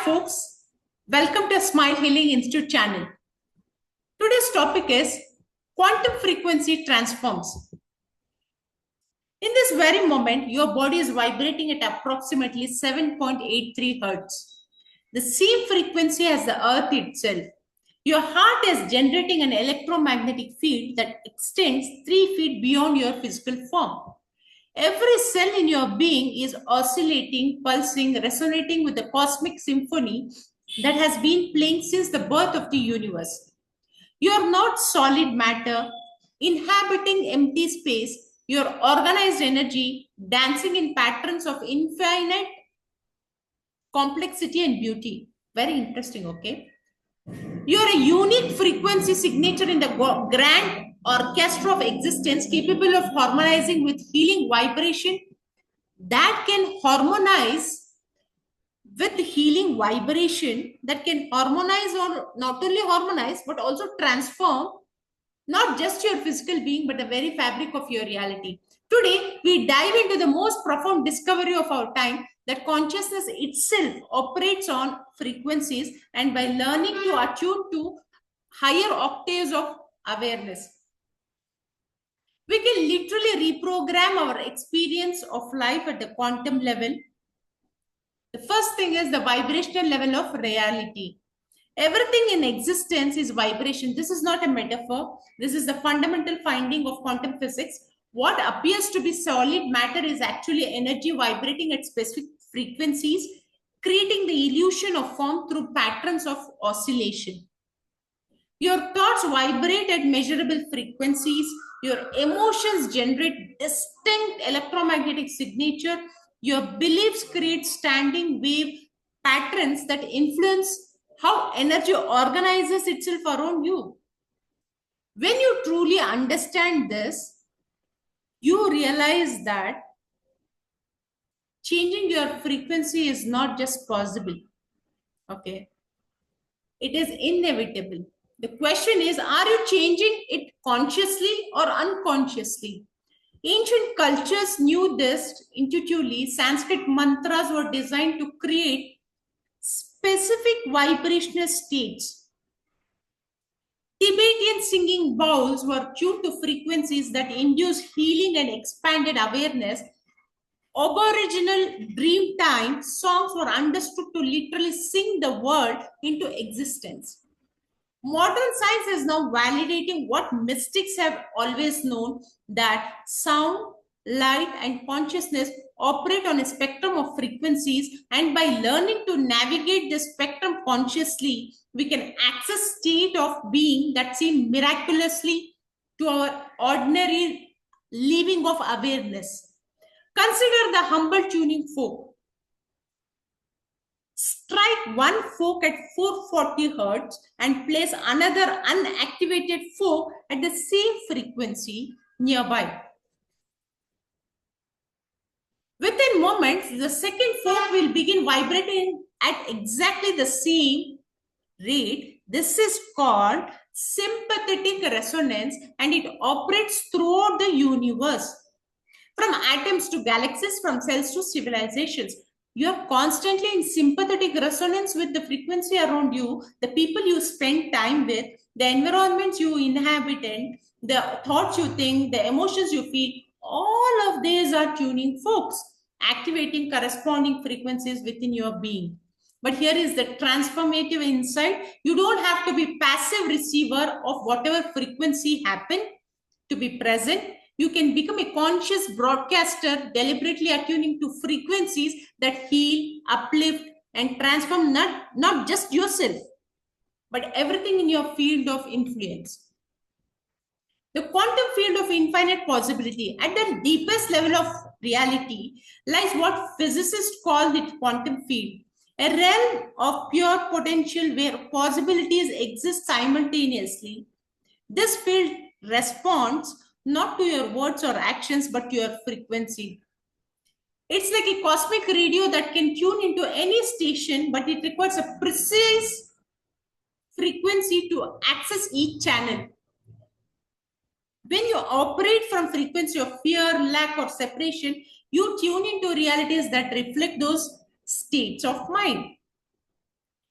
folks. Welcome to Smile Healing Institute channel. Today's topic is quantum frequency transforms. In this very moment, your body is vibrating at approximately 7.83 hertz, the same frequency as the earth itself. Your heart is generating an electromagnetic field that extends 3 feet beyond your physical form. Every cell in your being is oscillating, pulsing, resonating with the cosmic symphony that has been playing since the birth of the universe. You are not solid matter, inhabiting empty space. You are organized energy, dancing in patterns of infinite complexity and beauty. Very interesting, okay? You are a unique frequency signature in the grand orchestra of existence, capable of harmonizing with healing vibration that can harmonize with healing vibration that can harmonize, or not only harmonize but also transform not just your physical being but the very fabric of your reality. Today we dive into the most profound discovery of our time, that consciousness itself operates on frequencies, and by learning to attune to higher octaves of awareness, we can literally reprogram our experience of life at the quantum level. The first thing is the vibrational level of reality. Everything in existence is vibration. This is not a metaphor. This is the fundamental finding of quantum physics. What appears to be solid matter is actually energy vibrating at specific frequencies, creating the illusion of form through patterns of oscillation. Your thoughts vibrate at measurable frequencies. Your emotions generate distinct electromagnetic signature. Your beliefs create standing wave patterns that influence how energy organizes itself around you. When you truly understand this, you realize that changing your frequency is not just possible, okay? It is inevitable. The question is, are you changing it consciously or unconsciously? Ancient cultures knew this intuitively. Sanskrit mantras were designed to create specific vibrational states. Tibetan singing bowls were tuned to frequencies that induce healing and expanded awareness. Aboriginal Dreamtime songs were understood to literally sing the world into existence. Modern science is now validating what mystics have always known, that sound, light, and consciousness operate on a spectrum of frequencies, and by learning to navigate the spectrum consciously, we can access state of being that seem miraculously to our ordinary living of awareness. Consider the humble tuning fork. Strike one fork at 440 hertz and place another unactivated fork at the same frequency nearby. Within moments, the second fork will begin vibrating at exactly the same rate. This is called sympathetic resonance, and it operates throughout the universe, from atoms to galaxies, from cells to civilizations. You are constantly in sympathetic resonance with the frequency around you, the people you spend time with, the environments you inhabit, and the thoughts you think, the emotions you feel. All of these are tuning forks, activating corresponding frequencies within your being. But here is the transformative insight. You don't have to be passive receiver of whatever frequency happen to be present. You can become a conscious broadcaster, deliberately attuning to frequencies that heal, uplift, and transform not just yourself, but everything in your field of influence. The quantum field of infinite possibility, at the deepest level of reality, lies what physicists call the quantum field, a realm of pure potential where possibilities exist simultaneously. This field responds not to your words or actions, but to your frequency. It's like a cosmic radio that can tune into any station, but it requires a precise frequency to access each channel. When you operate from frequency of fear, lack, or separation, you tune into realities that reflect those states of mind.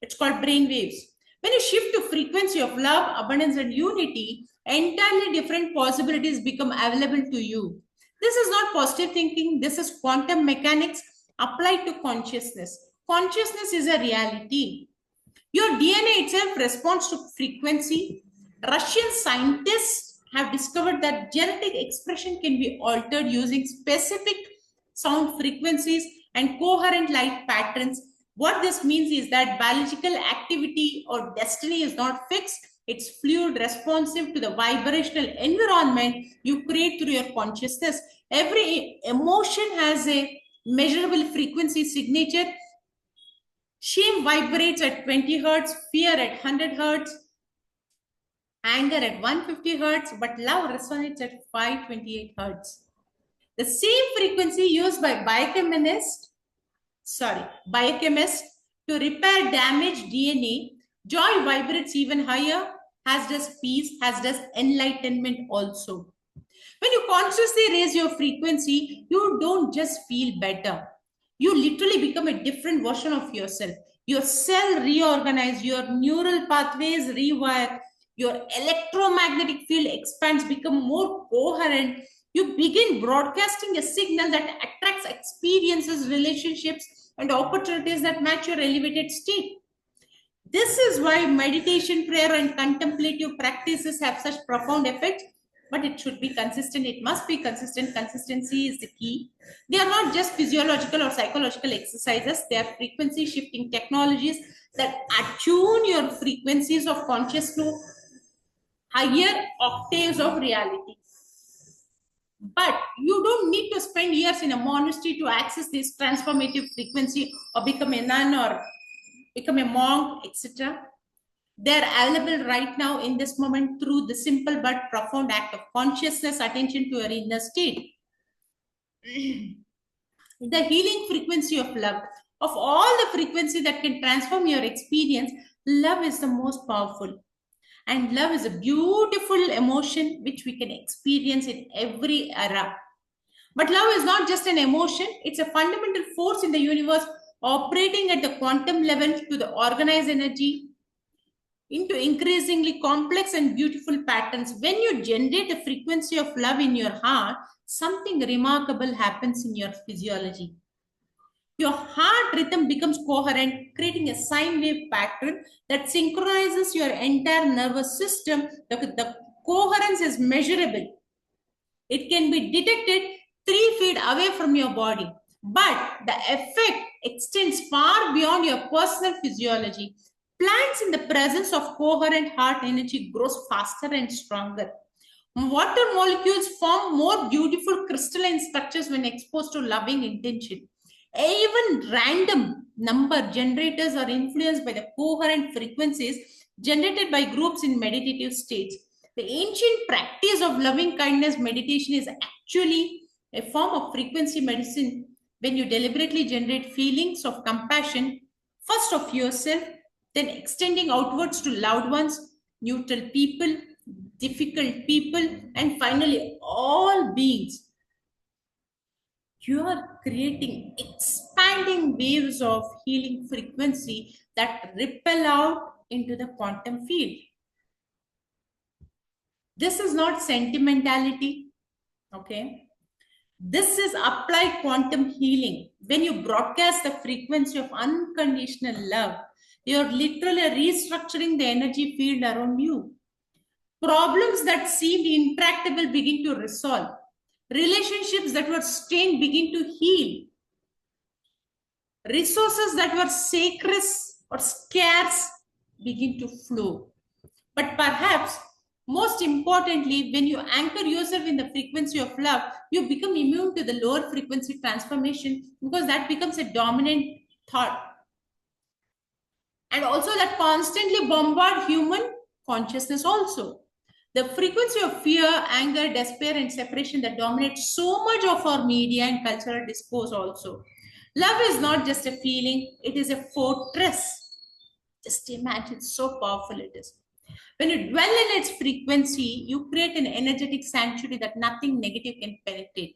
It's called brain waves. When you shift to frequency of love, abundance, and unity, entirely different possibilities become available to you. This is not positive thinking. This is quantum mechanics applied to consciousness. Consciousness is a reality. Your DNA itself responds to frequency. Russian scientists have discovered that genetic expression can be altered using specific sound frequencies and coherent light patterns. What this means is that biological activity or destiny is not fixed. It's fluid, responsive to the vibrational environment you create through your consciousness. Every emotion has a measurable frequency signature. Shame vibrates at 20 hertz, fear at 100 hertz, anger at 150 hertz, but love resonates at 528 hertz. The same frequency used by biochemists to repair damaged DNA, joy vibrates even higher, as does peace, as does enlightenment also. When you consciously raise your frequency, you don't just feel better. You literally become a different version of yourself. Your cell reorganize, your neural pathways rewire, your electromagnetic field expands, become more coherent. You begin broadcasting a signal that attracts experiences, relationships, and opportunities that match your elevated state. This is why meditation, prayer, and contemplative practices have such profound effects, but it should be consistent. It must be consistent. Consistency is the key. They are not just physiological or psychological exercises, they are frequency shifting technologies that attune your frequencies of consciousness to higher octaves of reality. But you don't need to spend years in a monastery to access this transformative frequency or become a nun or become a monk, etc. They're available right now in this moment through the simple but profound act of consciousness, attention to your inner state. The healing frequency of love. Of all the frequency that can transform your experience, love is the most powerful. And love is a beautiful emotion which we can experience in every era. But love is not just an emotion, it's a fundamental force in the universe operating at the quantum level to the organized energy into increasingly complex and beautiful patterns. When you generate a frequency of love in your heart, something remarkable happens in your physiology. Your heart rhythm becomes coherent, creating a sine wave pattern that synchronizes your entire nervous system. The coherence is measurable. It can be detected 3 feet away from your body, but the effect extends far beyond your personal physiology. Plants in the presence of coherent heart energy grows faster and stronger. Water molecules form more beautiful crystalline structures when exposed to loving intention. Even random number generators are influenced by the coherent frequencies generated by groups in meditative states. The ancient practice of loving kindness meditation is actually a form of frequency medicine when you deliberately generate feelings of compassion, first of yourself, then extending outwards to loved ones, neutral people, difficult people, and finally all beings. You are creating expanding waves of healing frequency that ripple out into the quantum field. This is not sentimentality, okay? This is applied quantum healing. When you broadcast the frequency of unconditional love, you're literally restructuring the energy field around you. Problems that seemed intractable begin to resolve. Relationships that were strained begin to heal. Resources that were sacred or scarce begin to flow. But perhaps most importantly, when you anchor yourself in the frequency of love, you become immune to the lower frequency transformation because that becomes a dominant thought. And also that constantly bombard human consciousness also. The frequency of fear, anger, despair, and separation that dominates so much of our media and cultural discourse also. Love is not just a feeling, it is a fortress. Just imagine so powerful it is. When you dwell in its frequency, you create an energetic sanctuary that nothing negative can penetrate.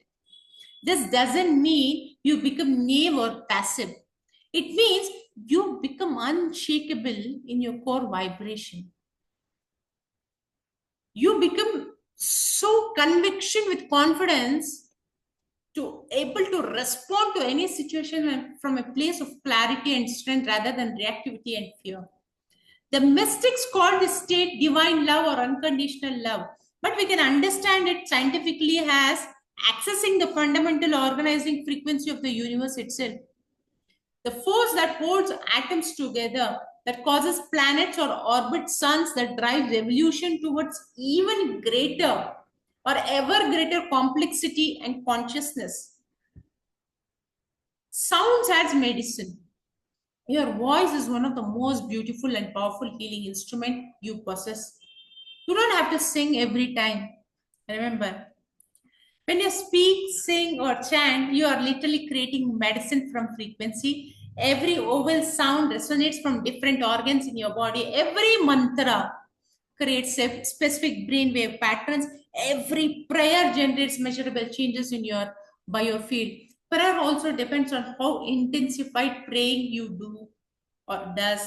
This doesn't mean you become naive or passive. It means you become unshakable in your core vibration. You become so conviction with confidence to able to respond to any situation from a place of clarity and strength rather than reactivity and fear. The mystics call this state divine love or unconditional love, but we can understand it scientifically as accessing the fundamental organizing frequency of the universe itself. The force that holds atoms together, that causes planets or orbit suns, that drives evolution towards even greater or ever greater complexity and consciousness. Sounds as medicine. Your voice is one of the most beautiful and powerful healing instrument you possess. You don't have to sing every time. Remember, when you speak, sing, or chant, you are literally creating medicine from frequency. Every vowel sound resonates from different organs in your body. Every mantra creates specific brainwave patterns. Every prayer generates measurable changes in your biofield. Prayer also depends on how intensified praying you do or does.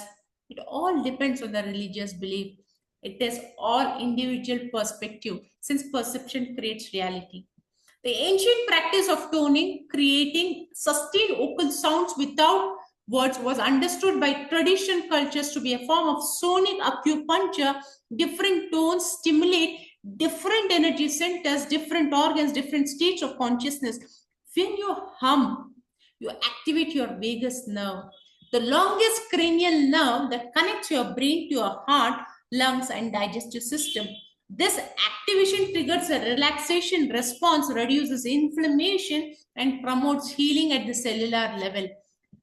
It all depends on the religious belief. It is all individual perspective since perception creates reality. The ancient practice of toning, creating sustained vocal sounds without words, was understood by traditional cultures to be a form of sonic acupuncture. Different tones stimulate different energy centers, different organs, different states of consciousness. When you hum, you activate your vagus nerve, the longest cranial nerve that connects your brain to your heart, lungs, and digestive system. This activation triggers a relaxation response, reduces inflammation, and promotes healing at the cellular level.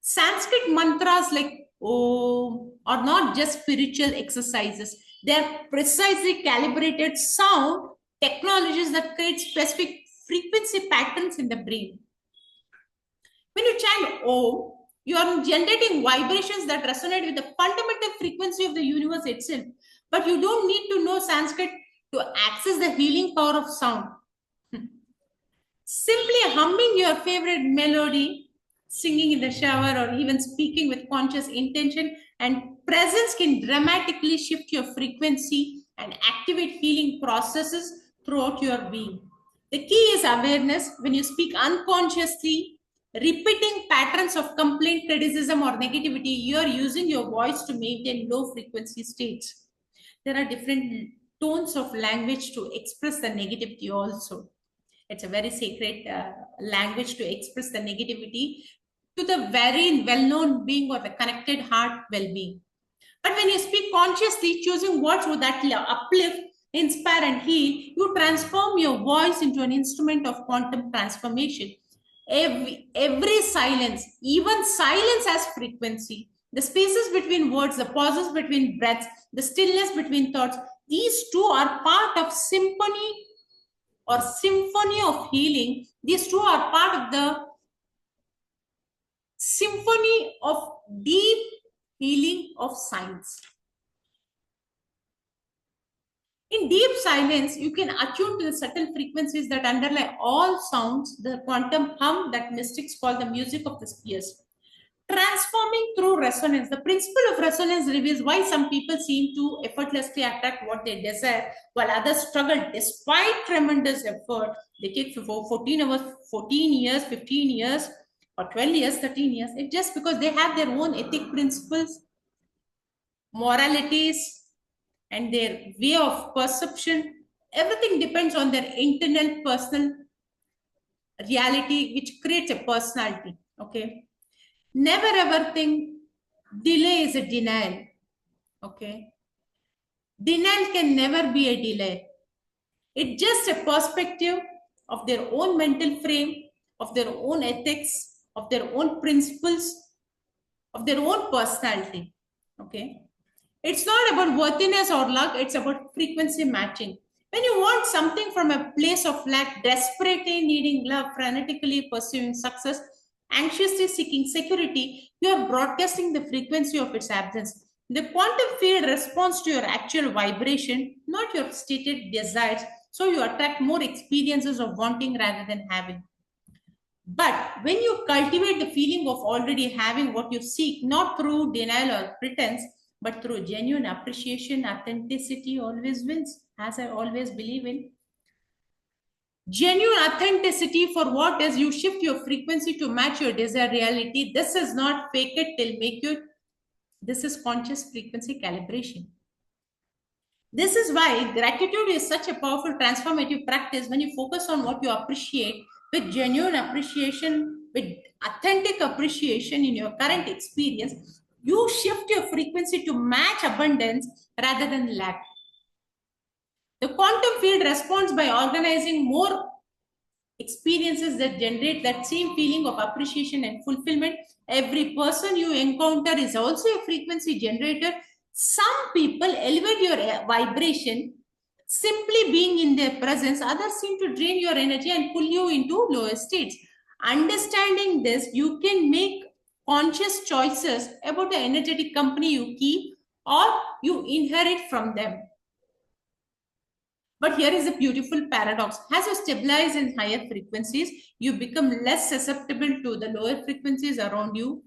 Sanskrit mantras like Om are not just spiritual exercises, they are precisely calibrated sound technologies that create specific frequency patterns in the brain. When you chant Om, you are generating vibrations that resonate with the fundamental frequency of the universe itself. But you don't need to know Sanskrit to access the healing power of sound. Simply humming your favorite melody, singing in the shower, or even speaking with conscious intention and presence can dramatically shift your frequency and activate healing processes throughout your being. The key is awareness. When you speak unconsciously, repeating patterns of complaint, criticism, or negativity, you are using your voice to maintain low frequency states. There are different tones of language to express the negativity also. It's a very sacred language to express the negativity to the very well-known being or the connected heart well-being. But when you speak consciously, choosing words that uplift, inspire, and heal, you transform your voice into an instrument of quantum transformation. Every silence, even silence has frequency. The spaces between words, the pauses between breaths, the stillness between thoughts, these two are part of symphony or symphony of healing. These two are part of the symphony of deep healing of science. In deep silence, you can attune to the subtle frequencies that underlie all sounds, the quantum hum that mystics call the music of the spheres. Transforming through resonance. The principle of resonance reveals why some people seem to effortlessly attract what they desire, while others struggle despite tremendous effort. They take 14 hours, 14 years, 15 years, or 12 years, 13 years. It's just because they have their own ethic principles, moralities, and their way of perception. Everything depends on their internal personal reality, which creates a personality. Okay. Never ever think delay is a denial. Okay. Denial can never be a delay. It's just a perspective of their own mental frame, of their own ethics, of their own principles, of their own personality. Okay. It's not about worthiness or luck, it's about frequency matching. When you want something from a place of lack, desperately needing love, frenetically pursuing success, anxiously seeking security, you are broadcasting the frequency of its absence. The quantum field responds to your actual vibration, not your stated desires, so you attract more experiences of wanting rather than having. But when you cultivate the feeling of already having what you seek, not through denial or pretense, but through genuine appreciation, authenticity always wins, as I always believe in. Genuine authenticity for what is you shift your frequency to match your desired reality. This is not fake it till make it. This is conscious frequency calibration. This is why gratitude is such a powerful transformative practice. When you focus on what you appreciate with genuine appreciation, with authentic appreciation in your current experience, you shift your frequency to match abundance rather than lack. The quantum field responds by organizing more experiences that generate that same feeling of appreciation and fulfillment. Every person you encounter is also a frequency generator. Some people elevate your vibration simply being in their presence. Others seem to drain your energy and pull you into lower states. Understanding this, you can make conscious choices about the energetic company you keep or you inherit from them. But here is a beautiful paradox. As you stabilize in higher frequencies, you become less susceptible to the lower frequencies around you.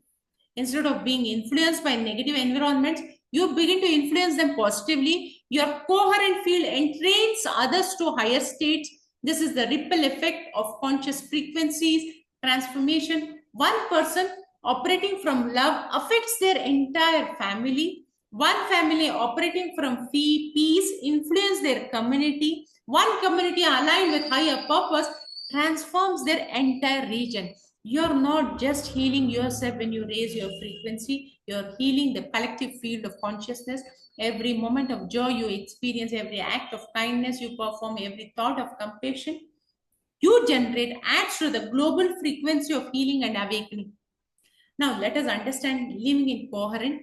Instead of being influenced by negative environments, you begin to influence them positively. Your coherent field entrains others to higher states. This is the ripple effect of conscious frequencies transformation. One person operating from love affects their entire family. One family operating from peace influence their community. One community aligned with higher purpose transforms their entire region. You're not just healing yourself when you raise your frequency, you're healing the collective field of consciousness. Every moment of joy you experience, every act of kindness you perform, every thought of compassion you generate adds to the global frequency of healing and awakening. Now, let us understand living in coherent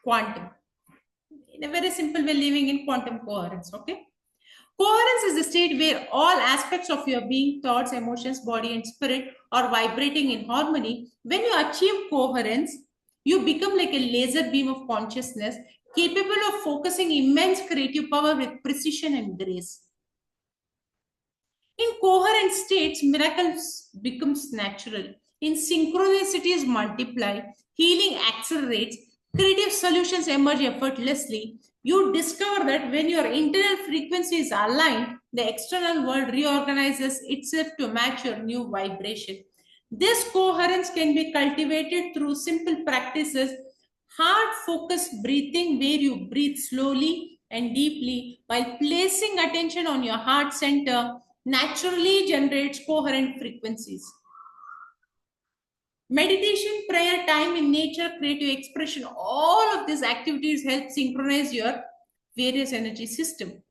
quantum. In a very simple way, living in quantum coherence. Okay. Coherence is the state where all aspects of your being, thoughts, emotions, body, and spirit are vibrating in harmony. When you achieve coherence, you become like a laser beam of consciousness, capable of focusing immense creative power with precision and grace. In coherent states, miracles becomes natural. In synchronicities multiply, healing accelerates, creative solutions emerge effortlessly. You discover that when your internal frequency is aligned, the external world reorganizes itself to match your new vibration. This coherence can be cultivated through simple practices, heart focused breathing, where you breathe slowly and deeply while placing attention on your heart center, naturally generates coherent frequencies. Meditation, prayer, time in nature, creative expression, all of these activities help synchronize your various energy system.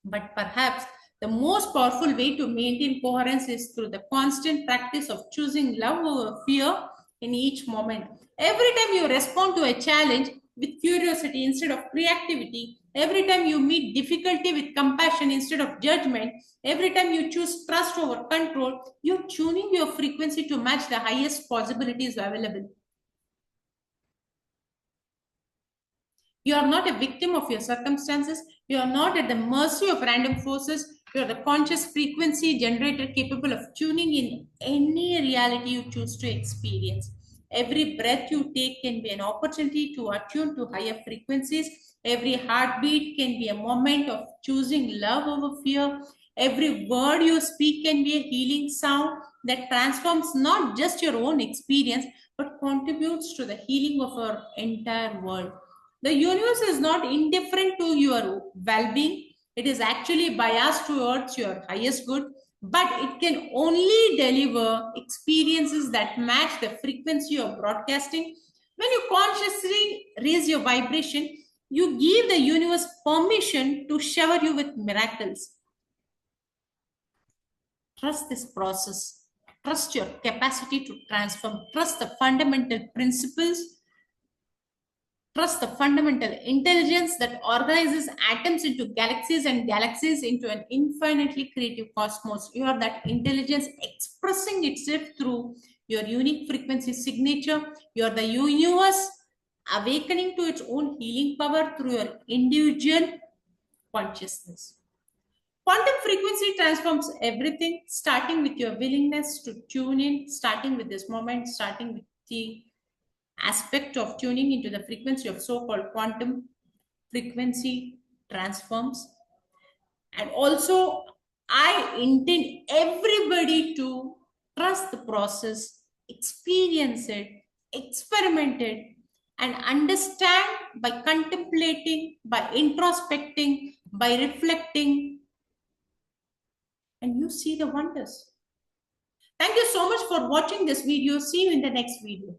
But perhaps the most powerful way to maintain coherence is through the constant practice of choosing love over fear in each moment. Every time you respond to a challenge with curiosity instead of reactivity, every time you meet difficulty with compassion instead of judgment, every time you choose trust over control, you're tuning your frequency to match the highest possibilities available. You are not a victim of your circumstances. You are not at the mercy of random forces. You are the conscious frequency generator capable of tuning in any reality you choose to experience. Every breath you take can be an opportunity to attune to higher frequencies. Every heartbeat can be a moment of choosing love over fear. Every word you speak can be a healing sound that transforms not just your own experience but contributes to the healing of our entire world. The universe is not indifferent to your well being, it is actually biased towards your highest good, but it can only deliver experiences that match the frequency of broadcasting. When you consciously raise your vibration, you give the universe permission to shower you with miracles. Trust this process. Trust your capacity to transform. Trust the fundamental principles. Trust the fundamental intelligence that organizes atoms into galaxies and galaxies into an infinitely creative cosmos. You are that intelligence expressing itself through your unique frequency signature. You are the universe awakening to its own healing power through your individual consciousness. Quantum frequency transforms everything, starting with your willingness to tune in, starting with this moment, starting with the aspect of tuning into the frequency of so-called quantum frequency transforms. And also, I intend everybody to trust the process, experience it, experiment it, and understand by contemplating, by introspecting, by reflecting, and you see the wonders. Thank you so much for watching this video. See you in the next video.